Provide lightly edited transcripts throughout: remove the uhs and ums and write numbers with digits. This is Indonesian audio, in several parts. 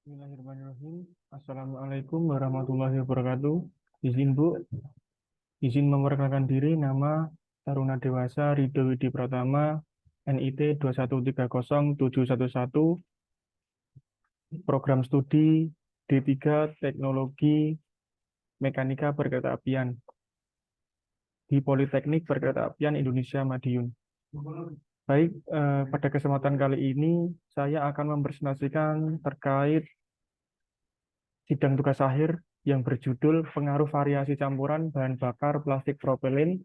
Bismillahirrahmanirrahim. Assalamualaikum warahmatullahi wabarakatuh. Izin Bu, izin memperkenalkan diri, nama Taruna Dewasa Rido Widi Pratama, NIT 2130711, Program Studi D3 Teknologi Mekanika Perkeretaapian di Politeknik Perkeretaapian Indonesia Madiun. Baik, pada kesempatan kali ini saya akan mempresentasikan terkait sidang tugas akhir yang berjudul Pengaruh Variasi Campuran Bahan Bakar Plastik Propelin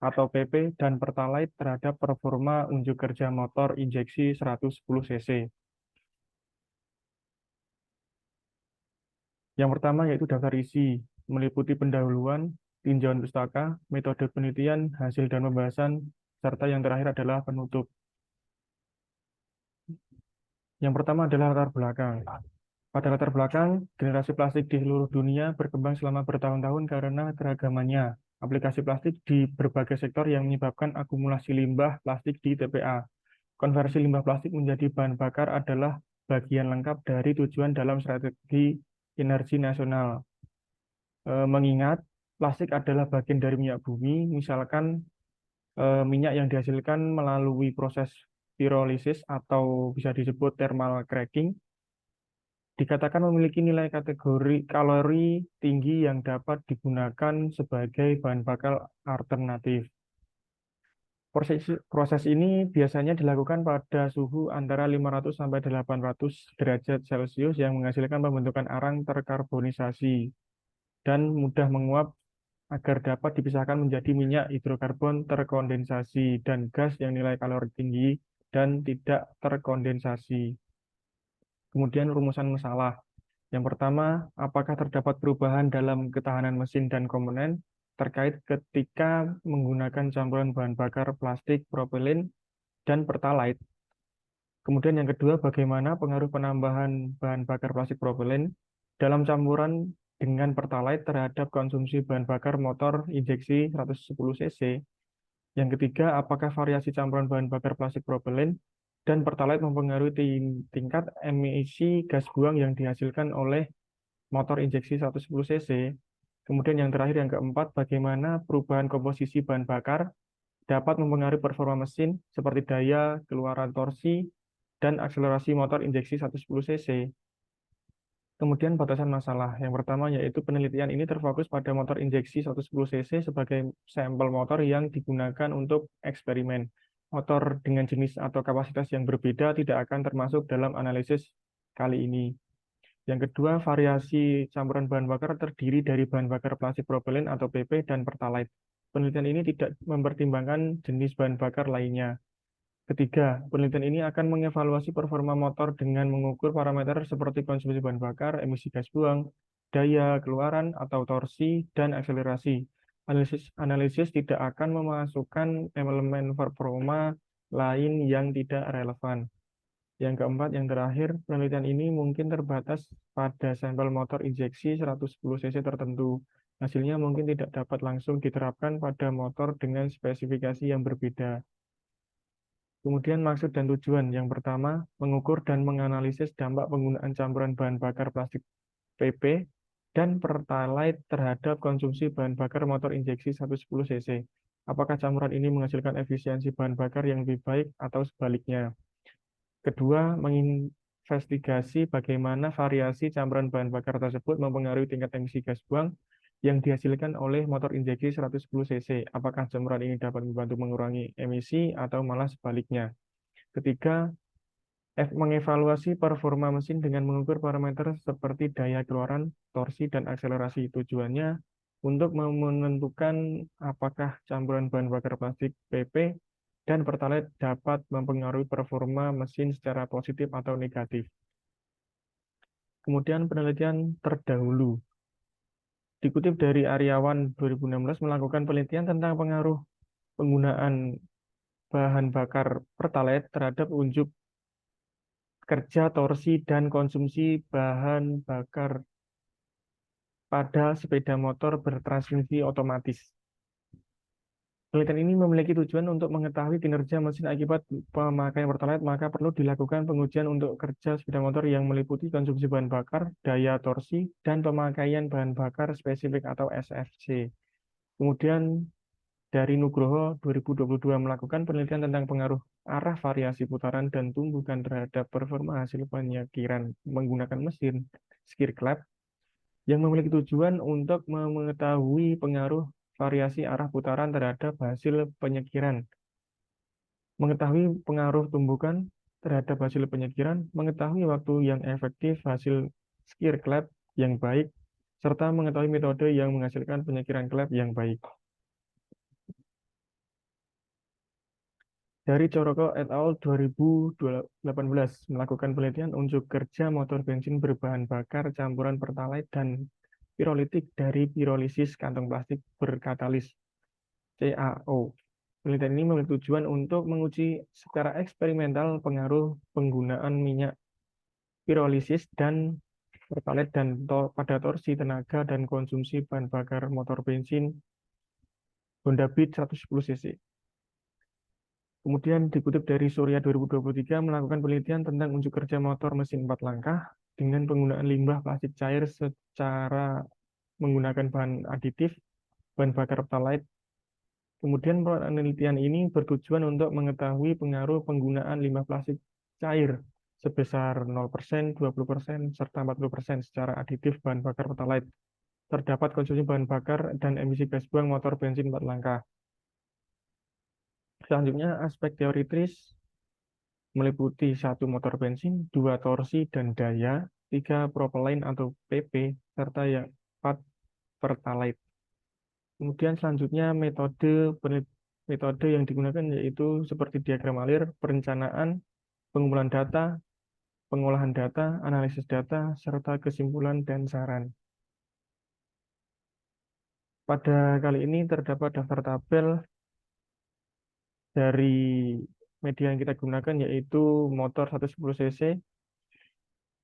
atau PP dan Pertalite terhadap performa unjuk kerja motor injeksi 110 cc. Yang pertama yaitu daftar isi, meliputi pendahuluan, tinjauan pustaka, metode penelitian, hasil dan pembahasan, serta yang terakhir adalah penutup. Yang pertama adalah latar belakang. Pada latar belakang, generasi plastik di seluruh dunia berkembang selama bertahun-tahun karena keragamannya aplikasi plastik di berbagai sektor yang menyebabkan akumulasi limbah plastik di TPA. Konversi limbah plastik menjadi bahan bakar adalah bagian lengkap dari tujuan dalam strategi energi nasional. Mengingat plastik adalah bagian dari minyak bumi, misalkan minyak yang dihasilkan melalui proses pirolisis atau bisa disebut thermal cracking, dikatakan memiliki nilai kategori kalori tinggi yang dapat digunakan sebagai bahan bakar alternatif. Proses ini biasanya dilakukan pada suhu antara 500 sampai 800 derajat Celcius yang menghasilkan pembentukan arang terkarbonisasi dan mudah menguap agar dapat dipisahkan menjadi minyak hidrokarbon terkondensasi dan gas yang nilai kalori tinggi dan tidak terkondensasi. Kemudian rumusan masalah. Yang pertama, apakah terdapat perubahan dalam ketahanan mesin dan komponen terkait ketika menggunakan campuran bahan bakar plastik propelin dan pertalite? Kemudian yang kedua, bagaimana pengaruh penambahan bahan bakar plastik propelin dalam campuran dengan pertalite terhadap konsumsi bahan bakar motor injeksi 110 cc? Yang ketiga, apakah variasi campuran bahan bakar plastik propelin dan pertalite mempengaruhi tingkat emisi gas buang yang dihasilkan oleh motor injeksi 110 cc? Kemudian yang terakhir, yang keempat, bagaimana perubahan komposisi bahan bakar dapat mempengaruhi performa mesin seperti daya, keluaran torsi, dan akselerasi motor injeksi 110 cc. Kemudian batasan masalah. Yang pertama yaitu penelitian ini terfokus pada motor injeksi 110 cc sebagai sampel motor yang digunakan untuk eksperimen. Motor dengan jenis atau kapasitas yang berbeda tidak akan termasuk dalam analisis kali ini. Yang kedua, variasi campuran bahan bakar terdiri dari bahan bakar plastik propelin atau PP dan pertalite. Penelitian ini tidak mempertimbangkan jenis bahan bakar lainnya. Ketiga, penelitian ini akan mengevaluasi performa motor dengan mengukur parameter seperti konsumsi bahan bakar, emisi gas buang, daya keluaran atau torsi, dan akselerasi. Analisis tidak akan memasukkan elemen performa lain yang tidak relevan. Yang keempat, yang terakhir, penelitian ini mungkin terbatas pada sampel motor injeksi 110 cc tertentu. Hasilnya mungkin tidak dapat langsung diterapkan pada motor dengan spesifikasi yang berbeda. Kemudian maksud dan tujuan. Yang pertama, mengukur dan menganalisis dampak penggunaan campuran bahan bakar plastik PP dan pertalite terhadap konsumsi bahan bakar motor injeksi 110 cc. Apakah campuran ini menghasilkan efisiensi bahan bakar yang lebih baik atau sebaliknya? Kedua, menginvestigasi bagaimana variasi campuran bahan bakar tersebut mempengaruhi tingkat emisi gas buang yang dihasilkan oleh motor injeksi 110 cc. Apakah campuran ini dapat membantu mengurangi emisi atau malah sebaliknya? Ketiga, mengevaluasi performa mesin dengan mengukur parameter seperti daya keluaran, torsi, dan akselerasi. Tujuannya untuk menentukan apakah campuran bahan bakar plastik PP dan pertalite dapat mempengaruhi performa mesin secara positif atau negatif. Kemudian penelitian terdahulu. Dikutip dari Aryawan 2016 melakukan penelitian tentang pengaruh penggunaan bahan bakar pertalite terhadap unjuk kerja torsi dan konsumsi bahan bakar pada sepeda motor bertransmisi otomatis. Penelitian ini memiliki tujuan untuk mengetahui kinerja mesin akibat pemakaian Pertalite, maka perlu dilakukan pengujian untuk kerja sepeda motor yang meliputi konsumsi bahan bakar, daya torsi, dan pemakaian bahan bakar spesifik atau SFC. Kemudian dari Nugroho 2022 melakukan penelitian tentang pengaruh arah variasi putaran dan tumbukan terhadap performa hasil penyakiran menggunakan mesin skir clap yang memiliki tujuan untuk mengetahui pengaruh variasi arah putaran terhadap hasil penyakiran, mengetahui pengaruh tumbukan terhadap hasil penyakiran, mengetahui waktu yang efektif hasil skir clap yang baik, serta mengetahui metode yang menghasilkan penyakiran clap yang baik. Dari Coroko et al. 2018 melakukan penelitian unjuk kerja motor bensin berbahan bakar campuran Pertalite dan pirolitik dari pirolisis kantong plastik berkatalis CaO. Penelitian ini memiliki tujuan untuk menguji secara eksperimental pengaruh penggunaan minyak pirolisis dan Pertalite dan pada torsi tenaga dan konsumsi bahan bakar motor bensin Honda Beat 110 cc. Kemudian dikutip dari Surya 2023 melakukan penelitian tentang unjuk kerja motor mesin 4 langkah dengan penggunaan limbah plastik cair secara menggunakan bahan aditif, bahan bakar Pertalite. Kemudian penelitian ini bertujuan untuk mengetahui pengaruh penggunaan limbah plastik cair sebesar 0%, 20%, serta 40% secara aditif bahan bakar Pertalite. Terdapat konsumsi bahan bakar dan emisi gas buang motor bensin 4 langkah. Selanjutnya, aspek teoritis meliputi 1 motor bensin, 2 torsi dan daya, 3 propelline atau PP, serta yang 4 Pertalite. Kemudian selanjutnya metode yang digunakan yaitu seperti diagram alir, perencanaan, pengumpulan data, pengolahan data, analisis data, serta kesimpulan dan saran. Pada kali ini terdapat daftar tabel dari media yang kita gunakan yaitu motor 110 cc,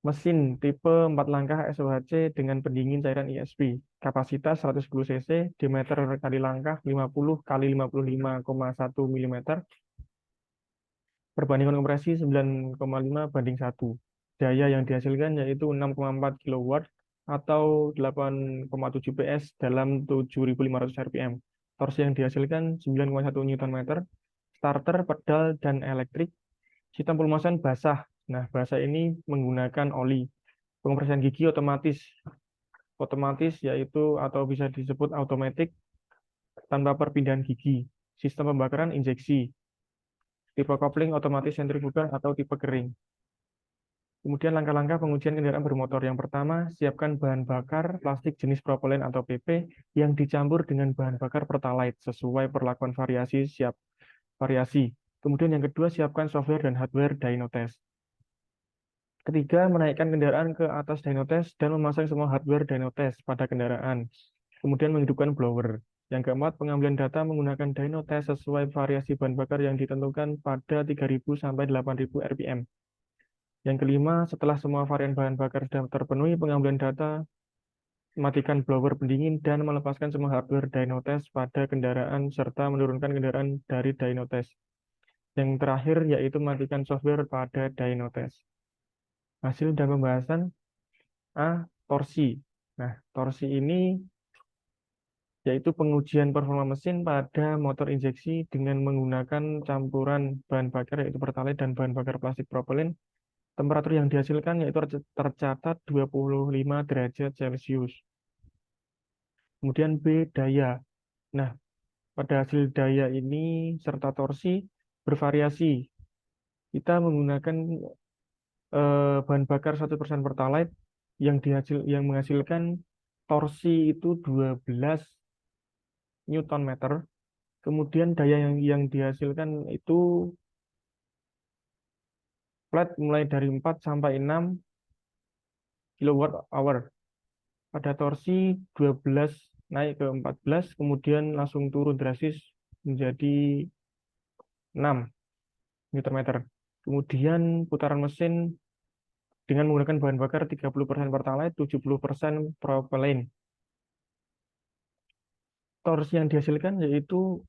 mesin tipe 4 langkah SOHC dengan pendingin cairan ISP, kapasitas 110 cc, diameter kali langkah 50 kali 55,1 mm, perbandingan kompresi 9,5:1. Daya yang dihasilkan yaitu 6,4 kW atau 8,7 PS dalam 7.500 RPM. Torsi yang dihasilkan 9,1 Nm, starter, pedal, dan elektrik. Sistem pelumasan basah. Nah, basah ini menggunakan oli. Pengompresian gigi otomatis. Otomatis yaitu atau bisa disebut automatic tanpa perpindahan gigi. Sistem pembakaran injeksi. Tipe kopling otomatis sentrifugal atau tipe kering. Kemudian langkah-langkah pengujian kendaraan bermotor. Yang pertama, siapkan bahan bakar plastik jenis propelen atau PP yang dicampur dengan bahan bakar Pertalite sesuai perlakuan variasi. Kemudian yang kedua, siapkan software dan hardware dyno test. Ketiga, menaikkan kendaraan ke atas dyno test dan memasang semua hardware dyno test pada kendaraan. Kemudian menghidupkan blower. Yang keempat, pengambilan data menggunakan dyno test sesuai variasi bahan bakar yang ditentukan pada 3.000 sampai 8.000 RPM. Yang kelima, setelah semua varian bahan bakar sudah terpenuhi pengambilan data, matikan blower pendingin dan melepaskan semua hardware dyno test pada kendaraan serta menurunkan kendaraan dari dyno test. Yang terakhir yaitu matikan software pada dyno test. Hasil dan pembahasan A. Torsi. Nah, torsi ini yaitu pengujian performa mesin pada motor injeksi dengan menggunakan campuran bahan bakar yaitu Pertalite dan bahan bakar plastik propelen. Temperatur yang dihasilkan yaitu tercatat 25 derajat Celcius. Kemudian B. Daya. Nah, pada hasil daya ini serta torsi bervariasi. Kita menggunakan bahan bakar 1% Pertalite yang menghasilkan torsi itu 12 Newton meter. Kemudian daya yang dihasilkan itu flat mulai dari 4 sampai 6 kilowatt hour. Pada torsi 12 naik ke 14, kemudian langsung turun drastis menjadi 6 Newton meter. Kemudian putaran mesin dengan menggunakan bahan bakar 30% Pertalite, 70% propelane. Torsi yang dihasilkan yaitu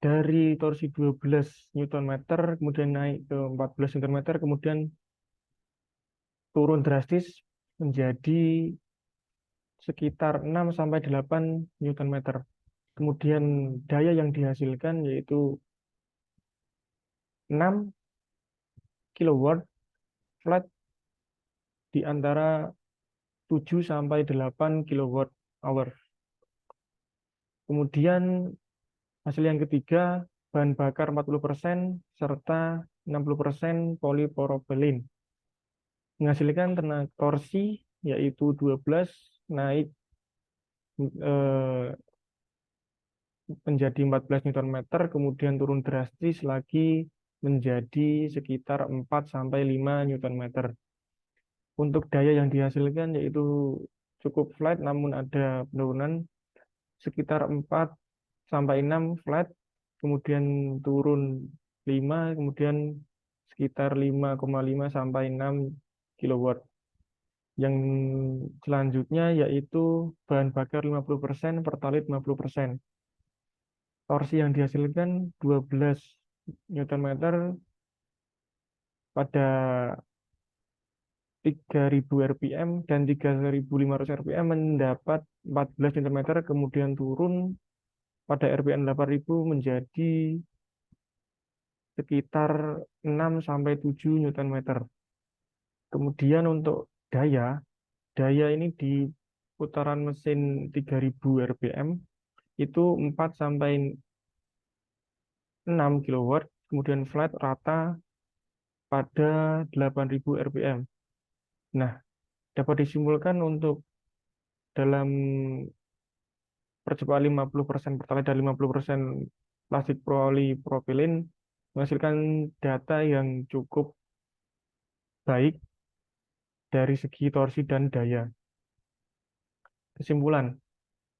dari torsi 12 Newton meter, kemudian naik ke 14 Newton meter, kemudian turun drastis menjadi sekitar 6 sampai 8 Newton meter. Kemudian daya yang dihasilkan yaitu 6 kilowatt flat di antara 7 sampai 8 kilowatt hour. Kemudian hasil yang ketiga, bahan bakar 40% serta 60% polipropilin. Menghasilkan tenaga torsi yaitu 12 naik eh, menjadi 14 Newton meter, kemudian turun drastis lagi menjadi sekitar 4 sampai 5 Newton meter. Untuk daya yang dihasilkan yaitu cukup flat namun ada penurunan sekitar 4 sampai 6 flat, kemudian turun 5, kemudian sekitar 5,5 sampai 6 kilowatt. Yang selanjutnya yaitu bahan bakar 50%, pertalite 50%. Torsi yang dihasilkan 12 Newton meter pada 3000 rpm dan 3500 rpm mendapat 14 Newton meter, kemudian turun pada rpm 8000 menjadi sekitar 6 sampai 7 Newton meter. Kemudian untuk daya, daya ini di putaran mesin 3000 rpm itu 4 sampai 6 kilowatt, kemudian flat rata pada 8000 rpm. Nah, dapat disimpulkan untuk dalam percepatan 50% pertalite dan 50% plastik polipropilin menghasilkan data yang cukup baik dari segi torsi dan daya. Kesimpulan,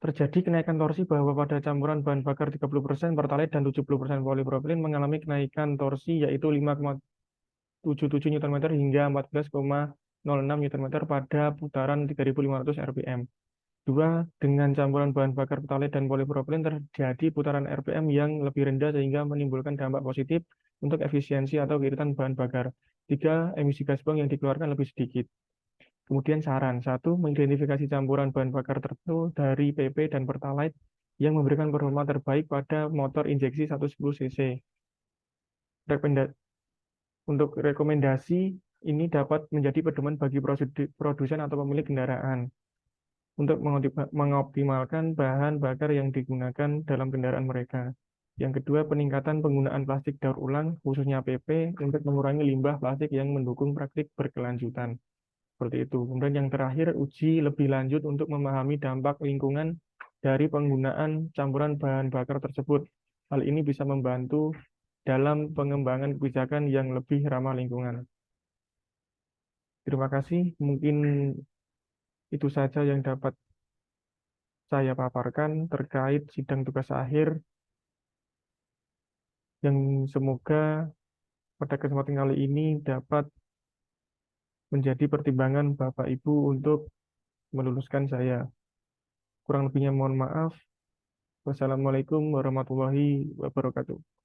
terjadi kenaikan torsi bahwa pada campuran bahan bakar 30% pertalite dan 70% polipropilin mengalami kenaikan torsi yaitu 5,77 Nm hingga 14,06 Nm pada putaran 3500 rpm. Dua, dengan campuran bahan bakar pertalite dan polipropilin terjadi putaran RPM yang lebih rendah sehingga menimbulkan dampak positif untuk efisiensi atau keiritan bahan bakar. Tiga, emisi gas buang yang dikeluarkan lebih sedikit. Kemudian saran, satu, mengidentifikasi campuran bahan bakar tertentu dari PP dan pertalite yang memberikan performa terbaik pada motor injeksi 110 cc. Untuk rekomendasi ini dapat menjadi pedoman bagi produsen atau pemilik kendaraan untuk mengoptimalkan bahan bakar yang digunakan dalam kendaraan mereka. Yang kedua, peningkatan penggunaan plastik daur ulang, khususnya PP, untuk mengurangi limbah plastik yang mendukung praktik berkelanjutan. Seperti itu. Kemudian yang terakhir, uji lebih lanjut untuk memahami dampak lingkungan dari penggunaan campuran bahan bakar tersebut. Hal ini bisa membantu dalam pengembangan kebijakan yang lebih ramah lingkungan. Terima kasih. Mungkin itu saja yang dapat saya paparkan terkait sidang tugas akhir yang semoga pada kesempatan kali ini dapat menjadi pertimbangan Bapak Ibu untuk meluluskan saya. Kurang lebihnya mohon maaf. Wassalamualaikum warahmatullahi wabarakatuh.